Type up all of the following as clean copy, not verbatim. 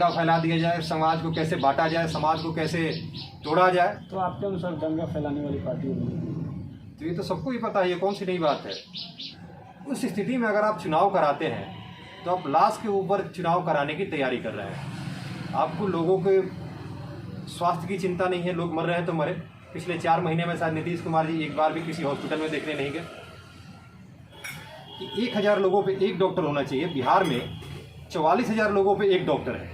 दंगा फैला दिया जाए, समाज को कैसे बांटा जाए, समाज को कैसे तोड़ा जाए। तो आपके अनुसार दंगा फैलाने वाली पार्टी होगी? तो ये तो सबको ही पता है, ये कौन सी नई बात है। उस स्थिति में अगर आप चुनाव कराते हैं तो आप लाश के ऊपर चुनाव कराने की तैयारी कर रहे हैं। आपको लोगों के स्वास्थ्य की चिंता नहीं है, लोग मर रहे हैं तो मरे। पिछले 4 महीने में शायद नीतीश कुमार जी एक बार भी किसी हॉस्पिटल में देखने नहीं गए। 1000 लोगों पे एक डॉक्टर होना चाहिए, बिहार में 44,000 लोगों पे एक डॉक्टर है।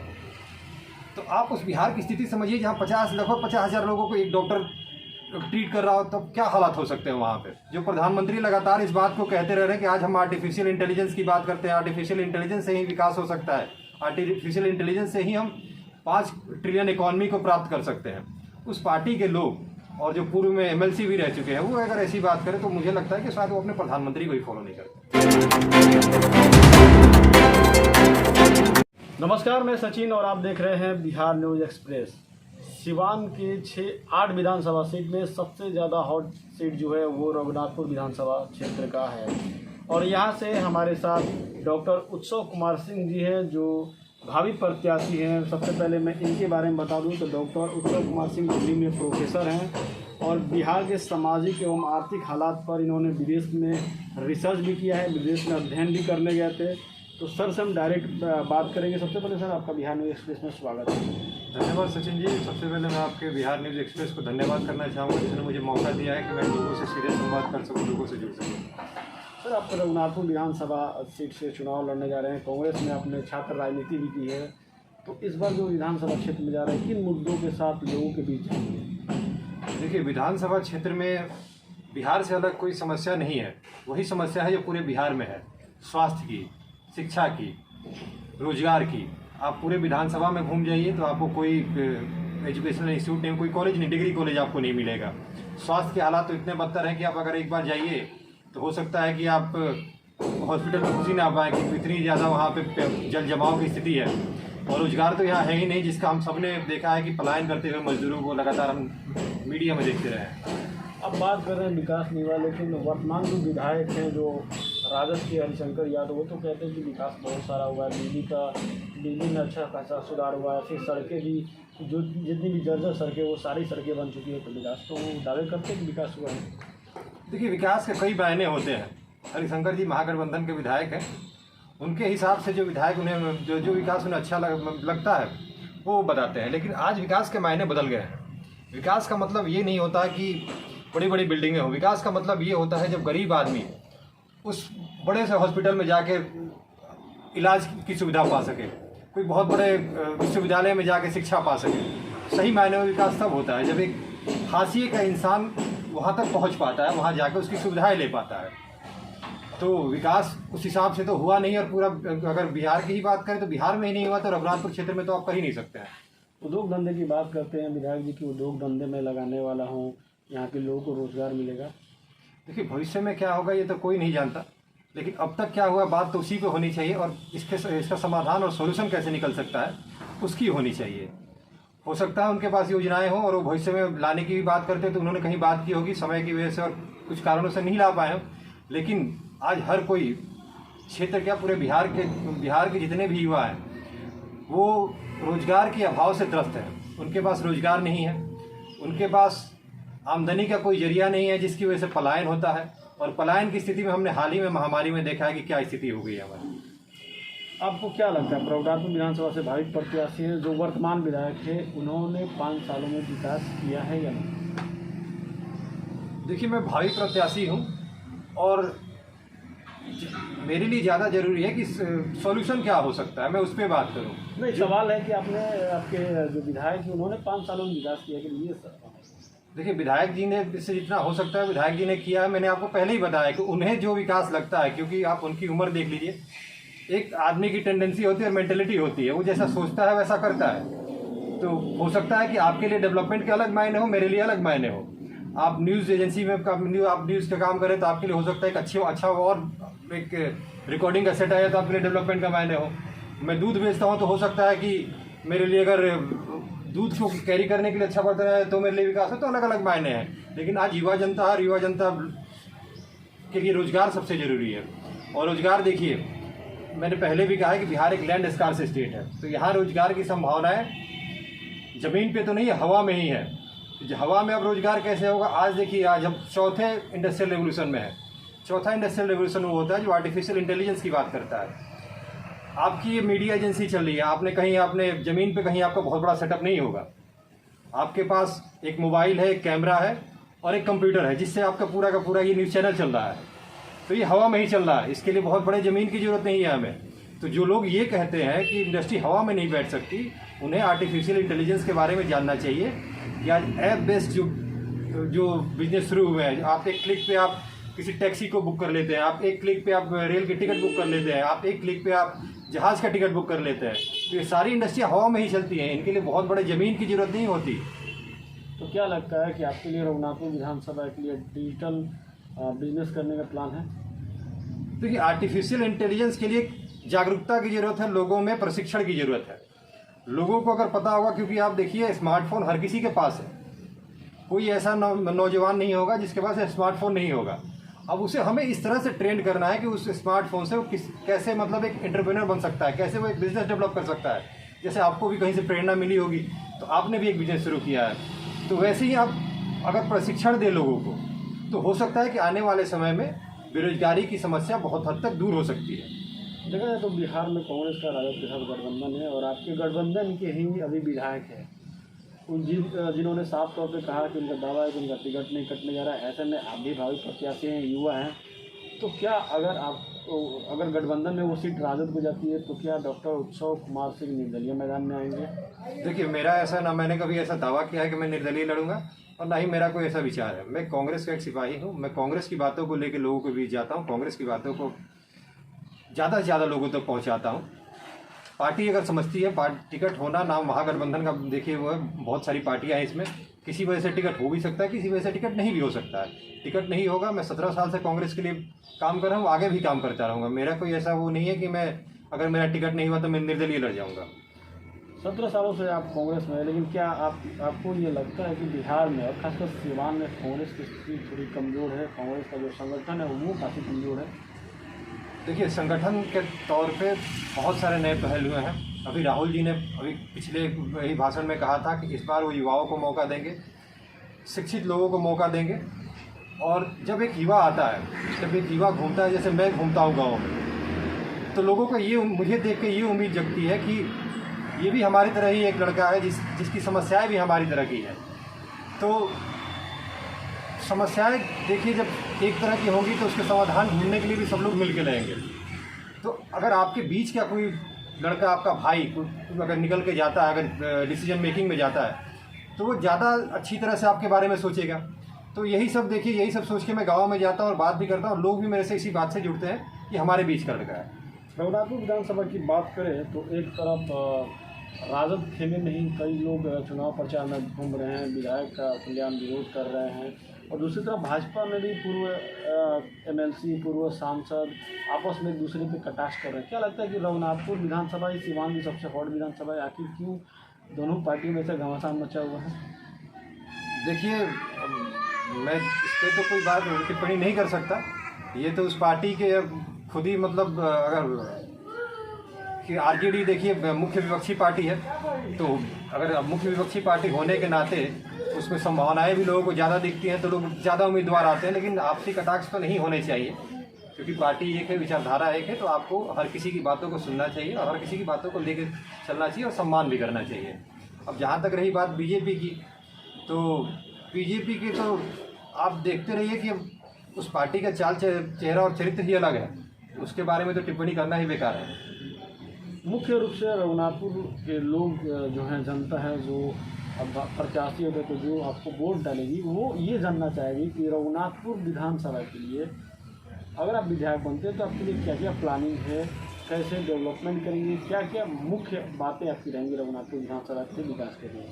तो आप उस बिहार की स्थिति समझिए जहाँ लगभग 50,000 लोगों को एक डॉक्टर ट्रीट कर रहा हो, तब क्या हालात हो सकते हैं वहाँ पे। जो प्रधानमंत्री लगातार इस बात को कहते रह रहे हैं कि आज हम आर्टिफिशियल इंटेलिजेंस की बात करते हैं, आर्टिफिशियल इंटेलिजेंस से ही विकास हो सकता है, आर्टिफिशियल इंटेलिजेंस से ही हम 5 ट्रिलियन इकॉनमी को प्राप्त कर सकते हैं। उस पार्टी के लोग और जो पूर्व में MLC भी रह चुके हैं, वो अगर ऐसी बात करें तो मुझे लगता है कि शायद वो अपने प्रधानमंत्री को ही फॉलो नहीं करते। नमस्कार, मैं सचिन और आप देख रहे हैं बिहार न्यूज़ एक्सप्रेस। सिवान के 6-8 विधानसभा सीट में सबसे ज़्यादा हॉट सीट जो है वो रघुनाथपुर विधानसभा क्षेत्र का है और यहाँ से हमारे साथ डॉक्टर उत्सव कुमार सिंह जी हैं जो भावी प्रत्याशी हैं। सबसे पहले मैं इनके बारे में बता दूं तो डॉक्टर उत्सव कुमार सिंह दिल्ली में प्रोफेसर हैं और बिहार के सामाजिक एवं आर्थिक हालात पर इन्होंने विदेश में रिसर्च भी किया है, विदेश में अध्ययन भी करने गए थे। तो सर से हम डायरेक्ट बात करेंगे। सबसे पहले सर आपका बिहार न्यूज़ एक्सप्रेस में स्वागत है। धन्यवाद सचिन जी। सबसे पहले मैं आपके बिहार न्यूज़ एक्सप्रेस को धन्यवाद करना चाहूँगा जिसने मुझे मौका दिया है कि मैं लोगों से सीधे संवाद कर सकूँ, लोगों से जुड़ सकूँ। सर आप रघुनाथपुर विधानसभा सीट से चुनाव लड़ने जा रहे हैं, कांग्रेस में आपने छात्र राजनीति भी की है, तो इस बार जो विधानसभा क्षेत्र में जा रहे हैं किन मुद्दों के साथ लोगों के बीच जाएंगे? देखिए, विधानसभा क्षेत्र में बिहार से अलग कोई समस्या नहीं है, वही समस्या है जो पूरे बिहार में है। स्वास्थ्य की, शिक्षा की, रोजगार की। आप पूरे विधानसभा में घूम जाइए तो आपको कोई एजुकेशनल इंस्टीट्यूट नहीं, कोई कॉलेज नहीं, डिग्री कॉलेज आपको नहीं मिलेगा। स्वास्थ्य के हालात तो इतने बदतर हैं कि आप अगर एक बार जाइए तो हो सकता है कि आप हॉस्पिटल में घुस ही ना पाएँ, कि इतनी ज़्यादा वहाँ पे जल जमाव की स्थिति है। और रोजगार तो यहाँ है ही नहीं, जिसका हम सब ने देखा है कि पलायन करते हुए मजदूरों को लगातार हम मीडिया में देखते रहे हैं। अब बात कर रहे हैं विकास नहीं हुआ, लेकिन वर्तमान जो विधायक हैं जो राजद के हरिशंकर यादव, वो तो कहते हैं कि विकास बहुत सारा हुआ है, बिजली में अच्छा खासा सुधार हुआ है, फिर सड़कें भी जो जितनी भी जर्जर सड़कें वो सारी सड़कें बन चुकी है। तो विकास तो वो दावे करते हैं कि विकास हुआ है। देखिए, विकास के कई मायने होते हैं। हरिशंकर जी महागठबंधन के विधायक हैं, उनके हिसाब से जो विधायक उन्हें जो विकास उन्हें अच्छा लगता है वो बताते हैं। लेकिन आज विकास के मायने बदल गए हैं। विकास का मतलब ये नहीं होता कि बड़ी बड़ी बिल्डिंगें हो। विकास का मतलब ये होता है जब गरीब आदमी उस बड़े से हॉस्पिटल में जाके इलाज की सुविधा पा सके, कोई बहुत बड़े विश्वविद्यालय में जाके शिक्षा पा सके। सही मायने में विकास तब होता है जब एक हाशिए का इंसान वहाँ तक पहुँच पाता है, वहाँ जाकर उसकी सुविधाएं ले पाता है। तो विकास उस हिसाब से तो हुआ नहीं। और पूरा अगर बिहार की ही बात करें तो बिहार में ही नहीं हुआ तो रघुनाथपुर क्षेत्र में तो आप कर ही नहीं सकते हैं। उद्योग धंधे की बात करते हैं, विधायक जी की उद्योग धंधे में लगाने वाला हूँ, यहाँ के लोगों को रोजगार मिलेगा। देखिए, भविष्य में क्या होगा ये तो कोई नहीं जानता, लेकिन अब तक क्या हुआ बात तो उसी पे होनी चाहिए और इसका समाधान और सोल्यूशन कैसे निकल सकता है उसकी होनी चाहिए। हो सकता है उनके पास योजनाएं हों और वो भविष्य में लाने की भी बात करते तो उन्होंने कहीं बात की होगी, समय की वजह से और कुछ कारणों से नहीं ला पाए हों। लेकिन आज हर कोई क्षेत्र, क्या पूरे बिहार के जितने भी युवा हैं वो रोजगार के अभाव से त्रस्त हैं। उनके पास रोजगार नहीं है, उनके पास आमदनी का कोई जरिया नहीं है, जिसकी वजह से पलायन होता है। और पलायन की स्थिति में हमने हाल ही में महामारी में देखा है कि क्या स्थिति हो गई है हमारी। आपको क्या लगता है रघुनाथपुर विधानसभा से भावी प्रत्याशी हैं जो वर्तमान विधायक थे, उन्होंने 5 सालों में विकास किया है या नहीं? देखिए, मैं भावी प्रत्याशी हूँ और मेरे लिए ज़्यादा ज़रूरी है कि सॉल्यूशन क्या हो सकता है, मैं उस पर बात करूँ। नहीं, सवाल है कि आपके जो विधायक हैं उन्होंने 5 सालों में विकास किया कि नहीं? देखिए, विधायक जी ने इससे जितना हो सकता है विधायक जी ने किया है। मैंने आपको पहले ही बताया कि उन्हें जो विकास लगता है, क्योंकि आप उनकी उम्र देख लीजिए, एक आदमी की टेंडेंसी होती है और मेंटेलिटी होती है, वो जैसा सोचता है वैसा करता है। तो हो सकता है कि आपके लिए डेवलपमेंट के अलग मायने हो, मेरे लिए अलग मायने हो। आप न्यूज़ एजेंसी में आप न्यूज़ का काम करें तो आपके लिए हो सकता है एक अच्छा और एक रिकॉर्डिंग एसेट है तो आपके लिए डेवलपमेंट का मायने हो। मैं दूध बेचता हूँ तो हो सकता है कि मेरे लिए अगर दूध को कैरी करने के लिए अच्छा बर्तन है तो मेरे लिए विकास है। तो अलग अलग मायने हैं। लेकिन आज युवा जनता के लिए रोजगार सबसे ज़रूरी है। और रोजगार देखिए, मैंने पहले भी कहा है कि बिहार एक लैंड स्कार्स स्टेट है, तो यहाँ रोजगार की संभावनाएं ज़मीन पे तो नहीं है, हवा में ही है। जो हवा में अब रोजगार कैसे होगा? आज देखिए, आज हम चौथे इंडस्ट्रियल रेवोल्यूशन में है। चौथा इंडस्ट्रियल रेवोल्यूशन वो होता है जो आर्टिफिशियल इंटेलिजेंस की बात करता है। आपकी ये मीडिया एजेंसी चल रही है, आपने ज़मीन पे कहीं आपका बहुत बड़ा सेटअप नहीं होगा। आपके पास एक मोबाइल है, एक कैमरा है और एक कंप्यूटर है, जिससे आपका पूरा का पूरा ये न्यूज़ चैनल चल रहा है। तो ये हवा में ही चल रहा है, इसके लिए बहुत बड़े ज़मीन की ज़रूरत नहीं है हमें। तो जो लोग ये कहते हैं कि इंडस्ट्री हवा में नहीं बैठ सकती, उन्हें आर्टिफिशियल इंटेलिजेंस के बारे में जानना चाहिए कि आज ऐप बेस्ड जो बिजनेस शुरू हुए हैं। आप एक क्लिक पे आप किसी टैक्सी को बुक कर लेते हैं, आप एक क्लिक पे आप रेल की टिकट बुक कर लेते हैं, आप एक क्लिक पे आप जहाज़ का टिकट बुक कर लेते हैं। तो ये सारी इंडस्ट्रियाँ हवा में ही चलती हैं, इनके लिए बहुत बड़े ज़मीन की ज़रूरत नहीं होती। तो क्या लगता है कि आपके लिए रघुनाथपुर विधानसभा के लिए डिजिटल बिजनेस करने का प्लान है? देखिए, आर्टिफिशियल इंटेलिजेंस के लिए जागरूकता की ज़रूरत है, लोगों में प्रशिक्षण की ज़रूरत है। लोगों को अगर पता होगा, क्योंकि आप देखिए स्मार्टफोन हर किसी के पास है, कोई ऐसा नौजवान नहीं होगा जिसके पास स्मार्टफोन नहीं होगा। अब उसे हमें इस तरह से ट्रेंड करना है कि उस स्मार्टफोन से वो कैसे मतलब एक एंटरप्रेन्योर बन सकता है, कैसे वो एक बिज़नेस डेवलप कर सकता है। जैसे आपको भी कहीं से प्रेरणा मिली होगी तो आपने भी एक बिज़नेस शुरू किया है, तो वैसे ही आप अगर प्रशिक्षण दें लोगों को, तो हो सकता है कि आने वाले समय में बेरोजगारी की समस्या बहुत हद तक दूर हो सकती है। देखा जाए तो बिहार में कांग्रेस का राजद के साथ गठबंधन है और आपके गठबंधन के ही अभी विधायक हैं जिन्होंने साफ तौर पे कहा कि उनका दावा है कि उनका टिकट नहीं कटने जा रहा है। ऐसे में आप भी भावी प्रत्याशी हैं, युवा हैं, तो क्या अगर गठबंधन में वो सीट राजद को जाती है तो क्या डॉक्टर उत्सव कुमार सिंह निर्दलीय मैदान में आएंगे? देखिए, मेरा ऐसा ना, मैंने कभी ऐसा दावा किया है कि मैं निर्दलीय लड़ूंगा और ना ही मेरा कोई ऐसा विचार है। मैं कांग्रेस का एक सिपाही हूँ, मैं कांग्रेस की बातों को लेकर लोगों के बीच जाता हूँ, कांग्रेस की बातों को ज़्यादा से ज़्यादा लोगों तक पहुँचाता हूँ। पार्टी अगर समझती है टिकट होना ना महागठबंधन का, देखिए वो बहुत सारी पार्टियां हैं इसमें, किसी वजह से टिकट हो भी सकता है, किसी वजह से टिकट नहीं भी हो सकता है। टिकट नहीं होगा, मैं 17 साल से कांग्रेस के लिए काम कर रहा हूँ, आगे भी काम करता रहूँगा। मेरा कोई ऐसा वो नहीं है कि मैं अगर मेरा टिकट नहीं हुआ तो मैं निर्दलीय लड़ जाऊँगा। 17 सालों से आप कांग्रेस में हैं, लेकिन क्या आपको ये लगता है कि बिहार में और खासकर सीवान में कांग्रेस की स्थिति थोड़ी कमज़ोर है? कांग्रेस का जो संगठन है वो काफ़ी कमज़ोर है। देखिए, संगठन के तौर पे बहुत सारे नए पहल हुए हैं। अभी राहुल जी ने पिछले ही भाषण में कहा था कि इस बार वो युवाओं को मौका देंगे, शिक्षित लोगों को मौका देंगे। और जब एक युवा आता है, जब एक युवा घूमता है, जैसे मैं घूमता हूँ गाँव में, तो लोगों को मुझे देख के ये उम्मीद जगती है कि ये भी हमारी तरह ही एक लड़का है जिसकी समस्याएं भी हमारी तरह की हैं। तो समस्याएं देखिए जब एक तरह की होंगी तो उसके समाधान ढूंढने के लिए भी सब लोग मिल के रहेंगे। तो अगर आपके बीच का कोई लड़का, आपका भाई अगर निकल के जाता है, अगर डिसीजन मेकिंग में जाता है, तो वो ज़्यादा अच्छी तरह से आपके बारे में सोचेगा। तो यही सब देखिए, यही सब सोच के मैं गाँव में जाता हूँ और बात भी करता हूँ, लोग भी मेरे से इसी बात से जुड़ते हैं कि हमारे बीच का लड़का है। रघुनाथपुर विधानसभा की बात करें तो एक तरफ राजद खेमे में ही कई लोग चुनाव प्रचार में घूम रहे हैं, विधायक का कल्याण विरोध कर रहे हैं, और दूसरी तरफ भाजपा में भी पूर्व एमएलसी, पूर्व सांसद आपस में एक दूसरे पे कटाक्ष कर रहे हैं। क्या लगता है कि रघुनाथपुर विधानसभा ही सीवान की सबसे हॉट विधानसभा है? आखिर क्यों दोनों पार्टियों में से घमासान मचा हुआ है? देखिए, मैं इस पर तो कोई बात टिप्पणी नहीं कर सकता। ये तो उस पार्टी के खुद ही मतलब, अगर कि आरजेडी देखिए मुख्य विपक्षी पार्टी है, तो अगर मुख्य विपक्षी पार्टी होने के नाते उसमें संभावनाएं भी लोगों को ज़्यादा दिखती हैं, तो लोग ज़्यादा उम्मीदवार आते हैं। लेकिन आपसी कटाक्ष तो नहीं होने चाहिए, क्योंकि पार्टी एक है, विचारधारा एक है, तो आपको हर किसी की बातों को सुनना चाहिए और हर किसी की बातों को लेकर चलना चाहिए और सम्मान भी करना चाहिए। अब जहाँ तक रही बात बीजेपी की, तो बीजेपी की तो आप देखते रहिए कि उस पार्टी का चाल चेहरा और चरित्र ही अलग है, उसके बारे में तो टिप्पणी करना ही बेकार है। मुख्य रूप से रघुनाथपुर के लोग जो हैं, जनता है जो अब प्रत्याशी होते तो जो आपको वोट डालेगी, वो ये जानना चाहेगी कि रघुनाथपुर विधानसभा के लिए अगर आप विधायक बनते हैं तो आपके लिए क्या क्या प्लानिंग है, कैसे डेवलपमेंट करेंगे, क्या क्या मुख्य बातें आपकी रहेंगी रघुनाथपुर विधानसभा के विकास के लिए?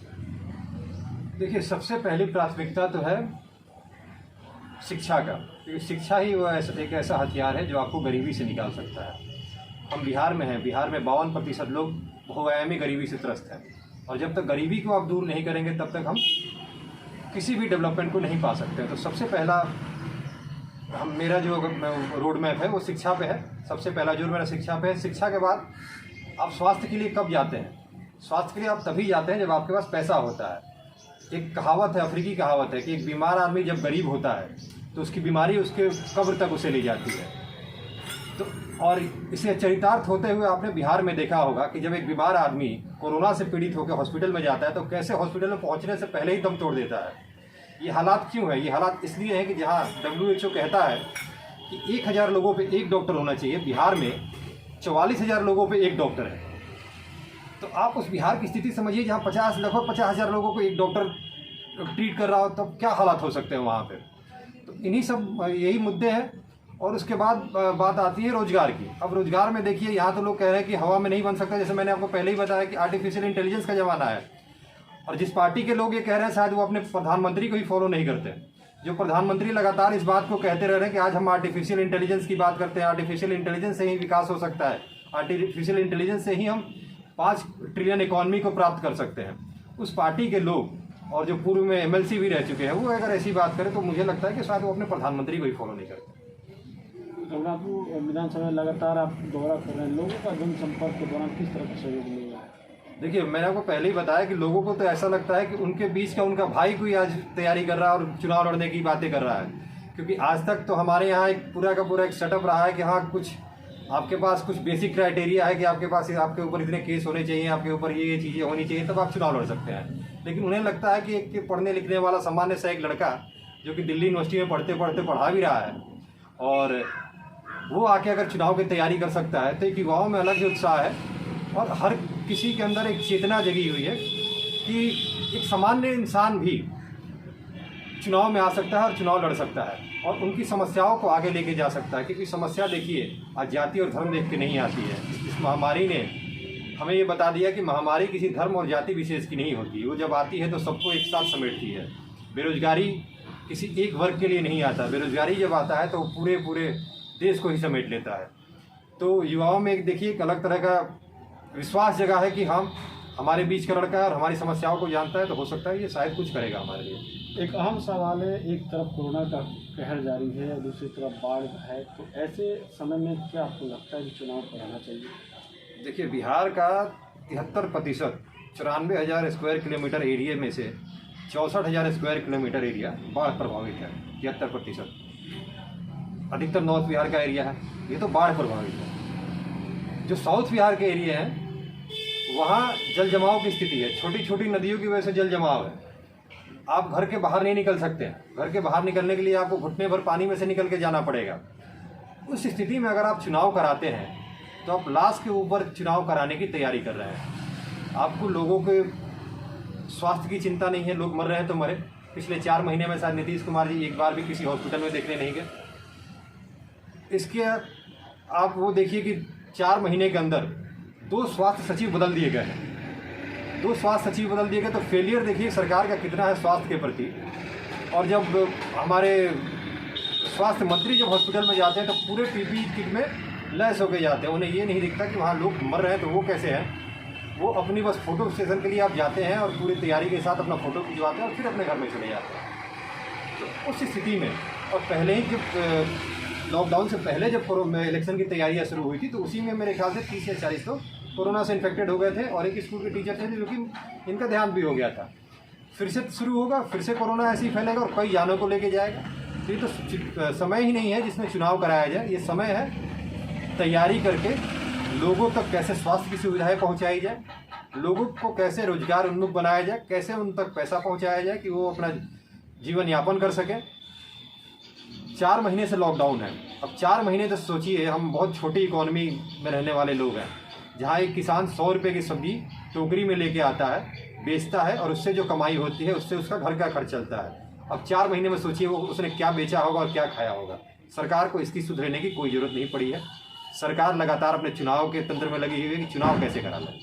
देखिए, सबसे पहली प्राथमिकता तो है शिक्षा का, क्योंकि शिक्षा ही वो एक ऐसा हथियार है जो आपको गरीबी से निकाल सकता है। हम बिहार में हैं, बिहार में 52% लोग बहुआयामी गरीबी से त्रस्त हैं, और जब तक गरीबी को आप दूर नहीं करेंगे तब तक हम किसी भी डेवलपमेंट को नहीं पा सकते। तो सबसे पहला मेरा जो रोड मैप है वो शिक्षा पे है। सबसे पहला जोर मेरा शिक्षा पे है। शिक्षा के बाद आप स्वास्थ्य के लिए कब जाते हैं? स्वास्थ्य के लिए आप तभी जाते हैं जब आपके पास पैसा होता है। एक कहावत है, अफ्रीकी कहावत है कि एक बीमार आदमी जब गरीब होता है तो उसकी बीमारी उसके कब्र तक उसे ले जाती है। तो और इसे चरितार्थ होते हुए आपने बिहार में देखा होगा कि जब एक बीमार आदमी कोरोना से पीड़ित होकर हॉस्पिटल में जाता है तो कैसे हॉस्पिटल में पहुंचने से पहले ही दम तोड़ देता है। ये हालात क्यों है? ये हालात इसलिए हैं कि जहां WHO कहता है कि 1000 लोगों पे एक डॉक्टर होना चाहिए, बिहार में 44,000 लोगों पे एक डॉक्टर है। तो आप उस बिहार की स्थिति समझिए जहाँ लगभग 50,000 लोगों को एक डॉक्टर ट्रीट कर रहा हो, तब क्या हालात हो सकते हैं वहाँ पे। तो इन्हीं सब यही मुद्दे हैं। और उसके बाद बात आती है रोजगार की। अब रोजगार में देखिए, यहाँ तो लोग कह रहे हैं कि हवा में नहीं बन सकता। जैसे मैंने आपको पहले ही बताया कि आर्टिफिशियल इंटेलिजेंस का ज़माना है, और जिस पार्टी के लोग ये कह रहे हैं शायद वो अपने प्रधानमंत्री को ही फॉलो नहीं करते। जो प्रधानमंत्री लगातार इस बात को कहते रह रहे हैं कि आज हम आर्टिफिशियल इंटेलिजेंस की बात करते हैं, आर्टिफिशियल इंटेलिजेंस से ही विकास हो सकता है, आर्टिफिशियल इंटेलिजेंस से ही हम 5 ट्रिलियन इकॉनमी को प्राप्त कर सकते हैं। उस पार्टी के लोग और जो पूर्व में MLC भी रह चुके हैं, वो अगर ऐसी बात करें तो मुझे लगता है कि शायद वो अपने प्रधानमंत्री को ही फॉलो नहीं करते। रघुनाथपुर विधानसभा में लगातार आप दौरा कर रहे हैं, लोगों का जनसंपर्क के दौरान किस तरह का सहयोग मिल रहा है? देखिए, मैंने आपको पहले ही बताया कि लोगों को तो ऐसा लगता है कि उनके बीच का उनका भाई कोई आज तैयारी कर रहा है और चुनाव लड़ने की बातें कर रहा है। क्योंकि आज तक तो हमारे यहाँ एक पूरा का पूरा एक सेटअप रहा है कि हाँ, कुछ आपके पास कुछ बेसिक क्राइटेरिया है कि आपके पास आपके ऊपर इतने केस होने चाहिए, आपके ऊपर ये चीज़ें होनी चाहिए, तब आप चुनाव लड़ सकते हैं। लेकिन उन्हें लगता है कि एक पढ़ने लिखने वाला सामान्य सा एक लड़का जो कि दिल्ली यूनिवर्सिटी में पढ़ते पढ़ते पढ़ा भी रहा है, और वो आके अगर चुनाव की तैयारी कर सकता है, तो एक युवाओं में अलग ही उत्साह है। और हर किसी के अंदर एक चेतना जगी हुई है कि एक सामान्य इंसान भी चुनाव में आ सकता है और चुनाव लड़ सकता है और उनकी समस्याओं को आगे लेके जा सकता है। क्योंकि समस्या देखिए आज जाति और धर्म देख के नहीं आती है। इस महामारी ने हमें ये बता दिया कि महामारी किसी धर्म और जाति विशेष की नहीं होती, वो जब आती है तो सबको एक साथ समेटती है। बेरोजगारी किसी एक वर्ग के लिए नहीं आता, बेरोजगारी जब आता है तो पूरे पूरे देश को ही समेट लेता है। तो युवाओं में एक देखिए एक अलग तरह का विश्वास जगह है कि हम हमारे बीच का लड़का है और हमारी समस्याओं को जानता है, तो हो सकता है ये शायद कुछ करेगा हमारे लिए। एक अहम सवाल है, एक तरफ कोरोना का कहर जारी है और दूसरी तरफ बाढ़ है, तो ऐसे समय में क्या आपको लगता है कि चुनाव कराना चाहिए? देखिए, बिहार का 73% 94,000 स्क्वायर किलोमीटर एरिया में से 64,000 स्क्वायर किलोमीटर एरिया बाढ़ प्रभावित है। 73% अधिकतर नॉर्थ बिहार का एरिया है, ये तो बाढ़ प्रभावित है। जो साउथ बिहार के एरिया हैं वहाँ जल जमाव की स्थिति है, छोटी छोटी नदियों की वजह से जल जमाव है। आप घर के बाहर नहीं निकल सकते हैं, घर के बाहर निकलने के लिए आपको घुटने भर पानी में से निकल के जाना पड़ेगा। उस स्थिति में अगर आप चुनाव कराते हैं तो आप लाश के ऊपर चुनाव कराने की तैयारी कर रहे हैं। आपको लोगों के स्वास्थ्य की चिंता नहीं है, लोग मर रहे हैं तो मरे। पिछले 4 महीने में शायद नीतीश कुमार जी एक बार भी किसी हॉस्पिटल में देखने नहीं गए। इसके आप वो देखिए कि 4 महीने के अंदर 2 स्वास्थ्य सचिव बदल दिए गए हैं। 2 स्वास्थ्य सचिव बदल दिए गए, तो फेलियर देखिए सरकार का कितना है स्वास्थ्य के प्रति। और जब हमारे स्वास्थ्य मंत्री जब हॉस्पिटल में जाते हैं तो पूरे PPE किट में लैस होकर जाते हैं। उन्हें ये नहीं दिखता कि वहाँ लोग मर रहे हैं तो वो कैसे हैं। वो अपनी बस फोटो सेशन के लिए आप जाते हैं और पूरी तैयारी के साथ अपना फ़ोटो खिंचवाते हैं और फिर अपने घर में चले जाते हैं। तो उस स्थिति में और पहले ही जब लॉकडाउन से पहले जब इलेक्शन की तैयारियां शुरू हुई थी तो उसी में मेरे ख्याल से 30 या 40 लोग कोरोना से इन्फेक्टेड हो गए थे और एक स्कूल के टीचर थे जो कि इनका देहांत भी हो गया था। फिर से शुरू होगा, फिर से कोरोना ऐसे ही फैलेगा और कई जानों को लेके जाएगा। तो ये तो समय ही नहीं है जिसमें चुनाव कराया जाए। ये समय है तैयारी करके लोगों तक कैसे स्वास्थ्य की सुविधाएँ पहुँचाई जाए, लोगों को कैसे रोजगार उन्मुख बनाया जाए, कैसे उन तक पैसा पहुँचाया जाए कि वो अपना जीवन यापन कर सकें। 4 महीने से लॉकडाउन है। अब 4 महीने तो सोचिए, हम बहुत छोटी इकोनॉमी में रहने वाले लोग हैं, जहाँ एक किसान 100 रुपये की सब्जी टोकरी में लेके आता है, बेचता है और उससे जो कमाई होती है उससे उसका घर का खर्च चलता है। अब 4 महीने में सोचिए वो उसने क्या बेचा होगा और क्या खाया होगा। सरकार को इसकी सुधरने की कोई ज़रूरत नहीं पड़ी है। सरकार लगातार अपने चुनाव के तंत्र में लगी हुई है कि चुनाव कैसे करा जाए।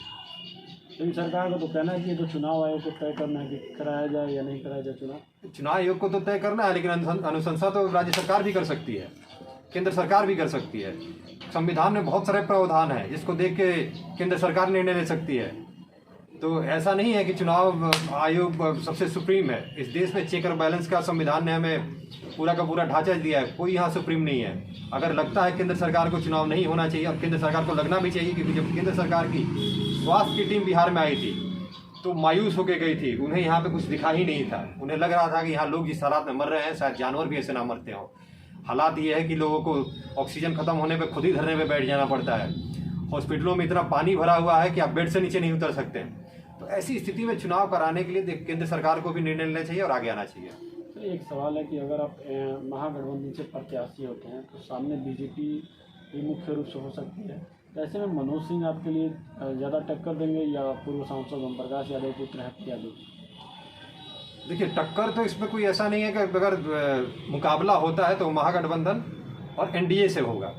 लेकिन सरकार का तो कहना है कि तो चुनाव आयोग को तय करना है कि कराया जाए या नहीं कराया जाए चुनाव। चुनाव आयोग को तो तय करना है, लेकिन अनुशंसा तो राज्य सरकार भी कर सकती है, केंद्र सरकार भी कर सकती है। संविधान में बहुत सारे प्रावधान हैं जिसको देख के केंद्र सरकार निर्णय ले सकती है। तो ऐसा नहीं है कि चुनाव आयोग सबसे सुप्रीम है। इस देश में चेक और बैलेंस का संविधान ने हमें पूरा का पूरा ढांचा दिया है, कोई यहाँ सुप्रीम नहीं है। अगर लगता है केंद्र सरकार को चुनाव नहीं होना चाहिए, और केंद्र सरकार को लगना भी चाहिए, क्योंकि जब केंद्र सरकार की स्वास्थ्य की टीम बिहार में आई थी तो मायूस होकर गई थी। उन्हें यहाँ पे कुछ दिखा ही नहीं था। उन्हें लग रहा था कि यहाँ लोग जिस हालात में मर रहे हैं शायद जानवर भी ऐसे ना मरते हों। हालात ये है कि लोगों को ऑक्सीजन खत्म होने पे खुद ही धरने पे बैठ जाना पड़ता है। हॉस्पिटलों में इतना पानी भरा हुआ है कि आप बेड से नीचे नहीं उतर सकते। तो ऐसी स्थिति में चुनाव कराने के लिए केंद्र सरकार को भी निर्णय लेना चाहिए और आगे आना चाहिए। तो एक सवाल है कि अगर आप महागठबंधन से प्रत्याशी होते हैं तो सामने बीजेपी ही मुख्य रूप से हो सकती है। तो ऐसे में मनोज सिंह आपके लिए ज़्यादा टक्कर देंगे या पूर्व सांसद ओम प्रकाश यादव पुत्र हैप्पी यादव? देखिए, टक्कर तो इसमें कोई ऐसा नहीं है कि अगर मुकाबला होता है तो महागठबंधन और एनडीए से होगा।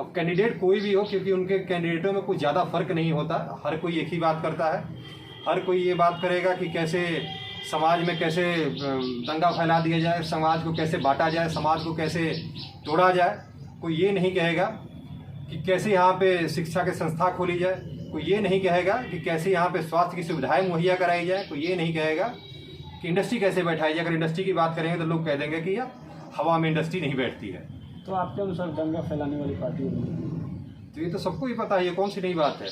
अब कैंडिडेट कोई भी हो, क्योंकि उनके कैंडिडेटों में कुछ ज़्यादा फर्क नहीं होता। हर कोई एक ही बात करता है। हर कोई ये बात करेगा कि कैसे समाज में कैसे दंगा फैला दिया जाए, समाज को कैसे बांटा जाए, समाज को कैसे तोड़ा जाए। कोई ये नहीं कहेगा कि कैसे यहाँ पे शिक्षा के संस्था खोली जाए। कोई ये नहीं कहेगा कि कैसे यहाँ पे स्वास्थ्य की सुविधाएं मुहैया कराई जाए। कोई ये नहीं कहेगा कि इंडस्ट्री कैसे बैठाई जाए। अगर इंडस्ट्री की बात करेंगे तो लोग कह देंगे कि यार हवा में इंडस्ट्री नहीं बैठती है। तो आपके अनुसार दंगा फैलाने वाली पार्टी होगी? तो ये तो सबको ही पता है, ये कौन सी नई बात है।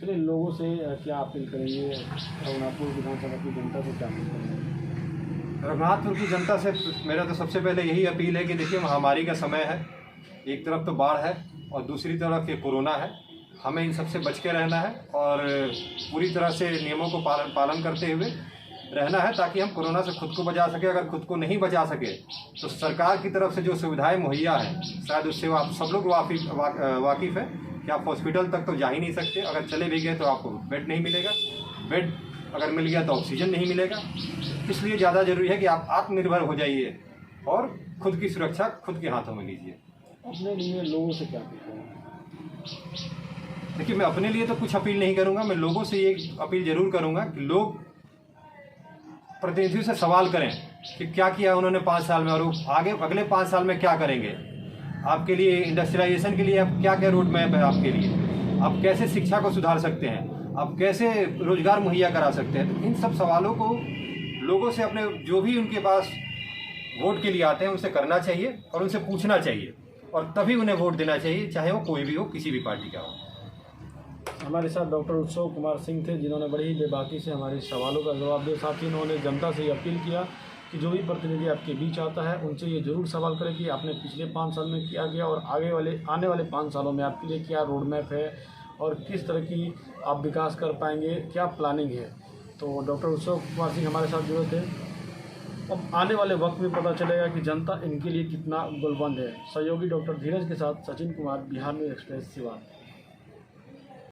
चलिए, लोगों से क्या अपील करेंगे? रघुनाथपुर विधानसभा की जनता से क्या अपील करेंगे? रघुनाथपुर की जनता से मेरा तो सबसे पहले यही अपील है कि देखिए, महामारी का समय है। एक तरफ तो बाढ़ है और दूसरी तरफ ये कोरोना है। हमें इन सबसे बच के रहना है और पूरी तरह से नियमों को पालन करते हुए रहना है, ताकि हम कोरोना से खुद को बचा सके। अगर खुद को नहीं बचा सके तो सरकार की तरफ से जो सुविधाएं मुहैया हैं, शायद उससे आप सब लोग वाकिफ़ हैं कि आप हॉस्पिटल तक तो जा ही नहीं सकते। अगर चले भी गए तो आपको बेड नहीं मिलेगा। बेड अगर मिल गया तो ऑक्सीजन नहीं मिलेगा। इसलिए ज़्यादा ज़रूरी है कि आप आत्मनिर्भर हो जाइए और खुद की सुरक्षा खुद के हाथों में लीजिए। अपने लिए लोगों से क्या अपील करेंगे? देखिए, मैं अपने लिए तो कुछ अपील नहीं करूंगा। मैं लोगों से ये अपील जरूर करूंगा कि लोग प्रतिनिधियों से सवाल करें कि क्या किया उन्होंने 5 साल में, और आगे अगले 5 साल में क्या करेंगे। आपके लिए इंडस्ट्रियलाइजेशन के लिए आप क्या क्या रोड मैप है आपके लिए, आप कैसे शिक्षा को सुधार सकते हैं, आप कैसे रोजगार मुहैया करा सकते हैं। तो इन सब सवालों को लोगों से, अपने जो भी उनके पास वोट के लिए आते हैं, उनसे करना चाहिए और उनसे पूछना चाहिए, और तभी उन्हें वोट देना चाहिए, चाहे वो कोई भी हो, किसी भी पार्टी का हो। हमारे साथ डॉक्टर उत्सव कुमार सिंह थे, जिन्होंने बड़ी ही बेबाकी से हमारे सवालों का जवाब दिया। साथ ही उन्होंने जनता से अपील किया कि जो भी प्रतिनिधि आपके बीच आता है उनसे ये जरूर सवाल करें कि आपने पिछले 5 साल में किया गया और आने वाले 5 सालों में आपके लिए क्या रोड मैप है और किस तरह की आप विकास कर पाएंगे, क्या प्लानिंग है। तो डॉक्टर उत्सव कुमार सिंह हमारे साथ जुड़े थे। अब आने वाले वक्त में पता चलेगा कि जनता इनके लिए कितना गुलबंद है। सहयोगी डॉक्टर धीरज के साथ सचिन कुमार, बिहार न्यूज़ एक्सप्रेस, सिवान।